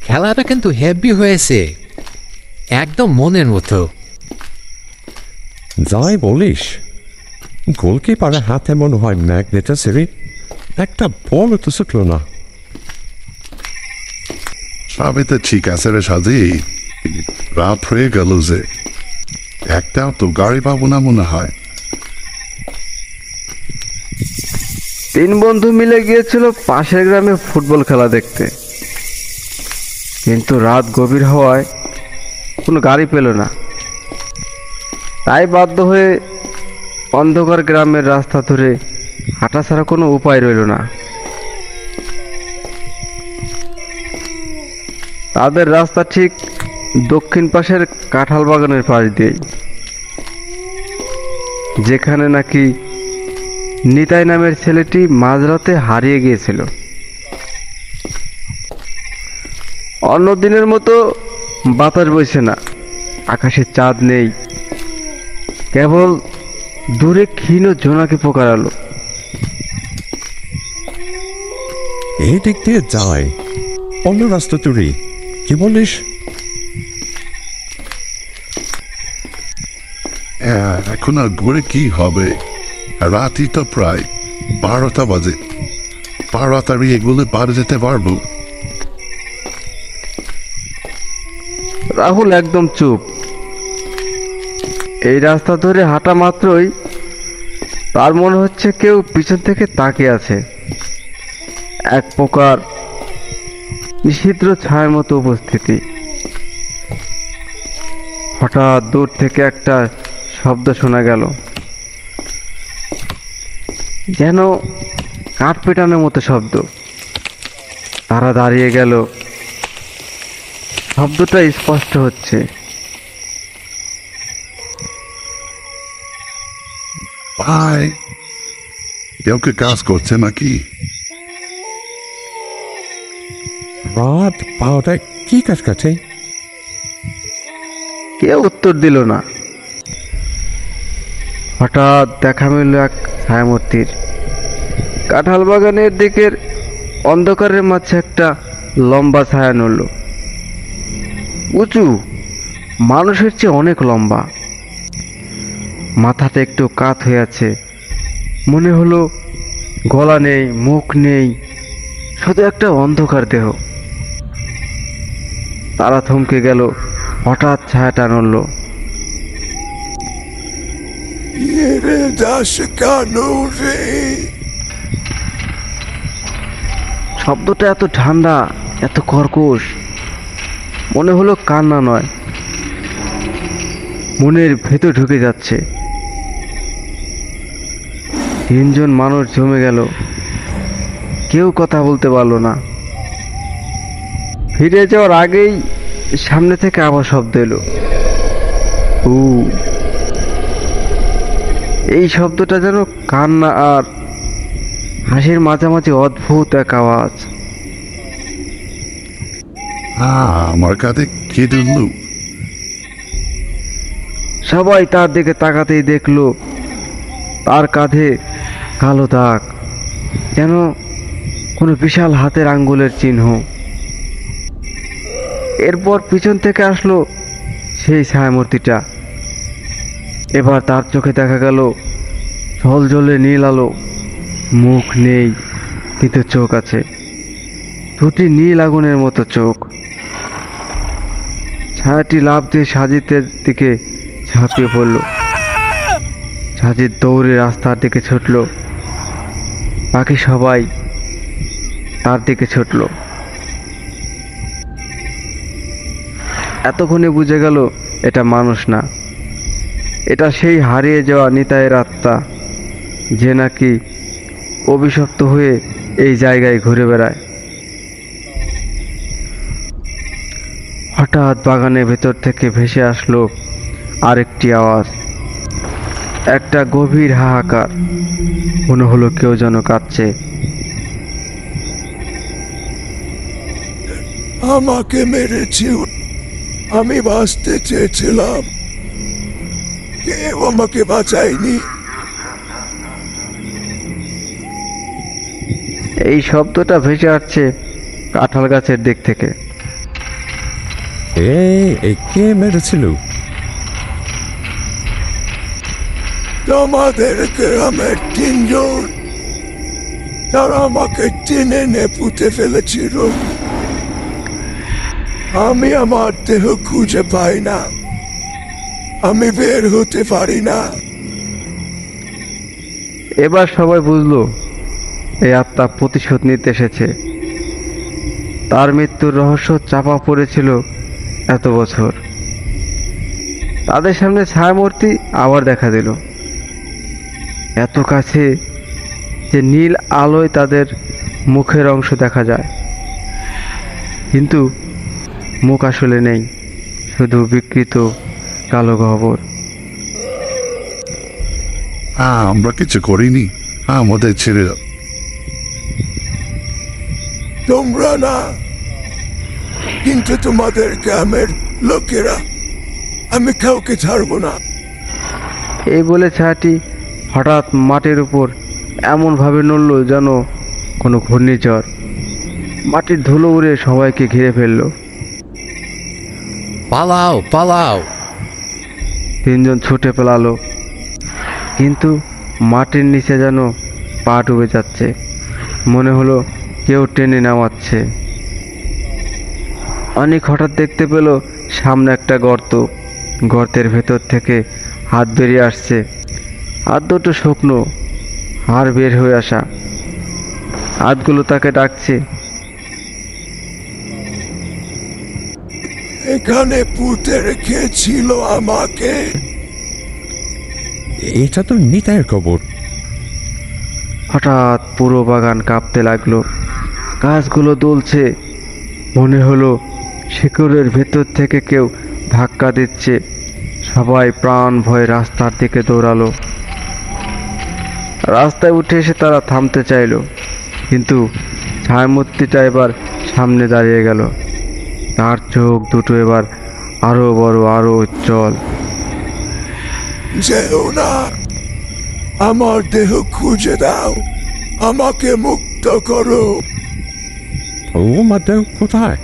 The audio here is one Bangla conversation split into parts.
খেলাটা কিন্তু হেভি হয়েছে, একদম মনের মতো। যাই বলিস, গোলকিপারের হাতে মনে হয় ম্যাগনেটার সেরে একটা বল তো ছুটল না। সবই তো ঠিক আছে রে সাজি, রাত হয়ে গেল যে, একটাও তো গাড়ি পাবো না মনে হয়। 3 বন্ধু মিলে গিয়েছিল পাশের গ্রামে ফুটবল খেলা দেখতে, কিন্তু রাত গভীর হওয়ায় কোনো গাড়ি পেল না। তাই বাধ্য হয়ে অন্ধকার গ্রামের রাস্তা ধরে হাঁটা ছাড়া কোনো উপায় রইল না। তাদের রাস্তা ঠিক দক্ষিণ পাশের কাঁঠাল বাগানের পাশ দিয়েই, যেখানে নাকি নিতাই নামের ছেলেটি মাঝরাতে হারিয়ে গিয়েছিল। অন্য দিনের মতো বাতাস বইছে না, আকাশে চাঁদ নেই, কেবল দূরে ক্ষীণ জোনাকি পোকার আলো। এই দিক দিয়ে যায়, অন্য রাস্তা চুরি, কি বলিস? এখন আর ঘুরে কি হবে, রাতই তো প্রায় 12টা বাজে, তাড়াতাড়ি এগুলো বাড়ি যেতে পারবো। রাহুল একদম চুপ। এই রাস্তা ধরে হাঁটা মাত্রই তার মনে হচ্ছে কেউ পিছন থেকে তাকিয়ে আছে, এক প্রকার নিষিদ্ধ ছায়ার মতো উপস্থিতি। হঠাৎ দূর থেকে একটা শব্দ শোনা গেল, যেন কাঠ পেটানোর মতো শব্দ। তারা দাঁড়িয়ে গেল, শব্দটা স্পষ্ট হচ্ছে। ভাই, কেউ কি কাজ করছে নাকি? রাত 12টায় কি কাজ কাছে? কেউ উত্তর দিল না। হঠাৎ দেখা মিলল এক ছায়ামূর্তির। কাঁঠাল বাগানের দিকের অন্ধকারের মাঝে একটা লম্বা ছায়া নড়ল, উঁচু, মানুষের চেয়ে অনেক লম্বা। মাথাটা একটু কাত হয়ে আছে, মনে হলো গলা নেই, মুখ নেই, শুধু একটা অন্ধকার দেহ। তারা থমকে গেল, হঠাৎ ছায়াটা নড়ল। শব্দটা এত ঠান্ডা, এত কর্কশ, মনে হলো কান্না নয়, মনের ভেতর ঢুকে যাচ্ছে। 3 জন মানুষ জমে গেল, কেউ কথা বলতে পারলো না। ফিরে যাওয়ার আগেই সামনে থেকে আবার শব্দ এলো, এই শব্দটা যেন কান্না আর হাসির মাঝামাঝি অদ্ভুত এক আওয়াজ। আমার কাঁধে কে দিল? সবাই তার দিকে তাকাতেই দেখলো তার কাঁধে কালো দাগ, যেন কোনো বিশাল হাতের আঙ্গুলের চিহ্ন। এরপর পিছন থেকে আসলো সেই ছায়ামূর্তিটা। এবার তার চোখে দেখা গেল ঝলঝলে নীল আলো। মুখ নেই, কিন্তু চোখ আছে, দুটি নীল আগুনের মতো চোখ। ছায়াটি লাফ দিয়ে সাজিদের দিকে ঝাঁপিয়ে পড়ল। সাজিদ দৌড়ে রাস্তার দিকে ছুটল, বাকি সবাই তার দিকে ছুটল। এতক্ষণে বুঝে গেল এটা মানুষ না, এটা সেই হারিয়ে যাওয়া নিতাইয়ের আত্মা, যে নাকি অভিশপ্ত হয়ে এই জায়গায় ঘুরে বেড়ায়। হঠাৎ বাগানের ভেতর থেকে ভেসে আসলো আরেকটি আওয়াজ, একটা গভীর হাহাকার। মনে হলো কেউ যেন কাঁদছে। আমাকে মেরেছি, আমি বাঁচতে চেয়েছিলাম, কেউ আমাকে বাঁচায়নি। এই শব্দটা ভেসে আসছে কাঁঠাল গাছের দিক থেকে। কে মেরেছিল? তোমাদের গ্রামের 3 জন, তারা আমাকে টেনে নে পুঁতে ফেলেছিল। আমি আমার দেহ খুঁজে পাই না, আমি বের হতে পারি না। এবার সবাই বুঝলো এই আত্মা প্রতিশোধ নিতে এসেছে। তার মৃত্যুর রহস্য চাপা পড়েছিল এত বছর। তাদের সামনে ছায়ামূর্তি আবার দেখা দিল, এত কাছে যে নীল আলোয় তাদের মুখের অংশ দেখা যায়, কিন্তু মুখ আসলে নেই, শুধু বিকৃত কালো গহ্বর। আমরা কিছু করিনি, আমাদের ছেড়ে দাও। তোমরা না, কিন্তু তোমাদের গ্রামের লোকেরা, আমি কাউকে ছাড়বো না। এই বলে ছায়াটি হঠাৎ মাটির উপর এমনভাবে নড়ল যেন কোনো ঘূর্ণিঝড়। মাটির ধুলো উড়ে সবাইকে ঘিরে ফেলল। পালাও পালাও! 3 জন ছুটে পালালো, কিন্তু মাটির নিচে যেন পা ডুবে যাচ্ছে, মনে হলো কেউ টেনে নামাচ্ছে। অনেক হঠাৎ দেখতে পেল সামনে একটা গর্ত, গর্তের ভেতর থেকে হাত বেরিয়ে আসছে। হাত দুটো শুকনো, হাড় বের হয়ে আসা। হাতগুলো তাকে ডাকছে। এখানে পুঁতে রেখেছিল আমাকে। এটা তো নিতাইয়ের কবর। হঠাৎ পুরো বাগান কাঁপতে লাগলো, গাছগুলো দুলছে, মনে হলো শিকড়ের ভেতর থেকে কেউ ধাক্কা দিচ্ছে। সবাই প্রাণ ভয়ে রাস্তার দিকে দৌড়ালো। রাস্তায় উঠে এসে তারা থামতে চাইলো, কিন্তু ছায়ামূর্তিটা এবার সামনে দাঁড়িয়ে গেল। তার চোখ দুটো এবার আরো বড়, আরো উজ্জ্বল। যেও না, আমার দেহ খুঁজে দাও, আমাকে মুক্ত করো। ও মাদেও কোথায়?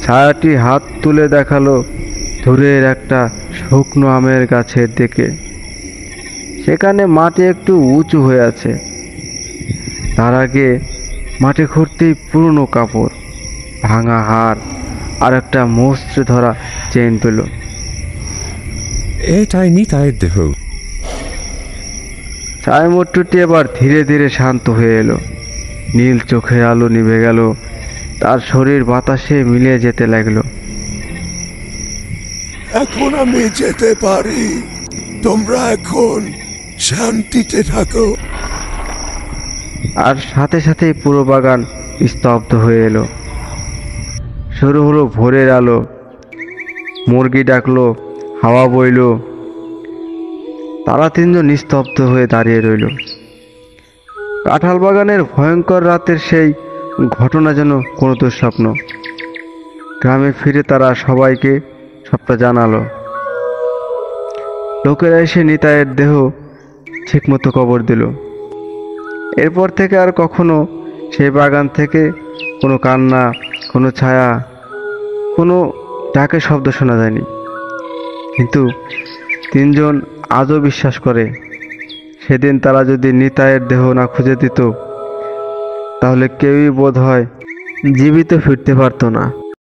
ছায়াটি হাত তুলে দেখালো দূরের একটা শুকনো আমের গাছের দিকে। সেখানে মাটি একটু উঁচু হয়ে আছে। তার আগে মাটি খুঁড়তেই পুরনো কাপড়, ভাঙা হাড় আর একটা মস্ত্রে ধরা চেইন পেল। এটাই নিতাইয়ের দেহ। ছায়ামূর্তিটি এবার ধীরে ধীরে শান্ত হয়ে এলো। নীল চোখের আলো নিভে গেল, তার শরীর বাতাসে মিলিয়ে যেতে লাগলো। এখন আমি যেতে পারি, তোমরা এখন শান্তিতে থাকো। আর সাথে সাথেই পুরো বাগান স্তব্ধ হয়ে এলো। শুরু হলো ভোরের আলো। মুরগি ডাকলো, হাওয়া বইল। তারা 3 জন নিস্তব্ধ হয়ে দাঁড়িয়ে রইল। কাঁঠাল বাগানের ভয়ঙ্কর রাতের সেই ঘটনা যেন কোনো দুঃস্বপ্ন। গ্রামে ফিরে তারা সবাইকে সবটা জানালো। লোকেরা এসে নিতাইয়ের দেহ ঠিকমতো কবর দিল। এরপর থেকে আর কখনো সেই বাগান থেকে কোনো কান্না, কোনো ছায়া, কোনো ডাকের শব্দ শোনা যায়নি। কিন্তু 3 জন আজও বিশ্বাস করে সেদিন তারা যদি নিতাইয়ের দেহ না খুঁজে দিত, তাহলে কেউই বোধ হয় জীবিত ফিরতে পারতো না।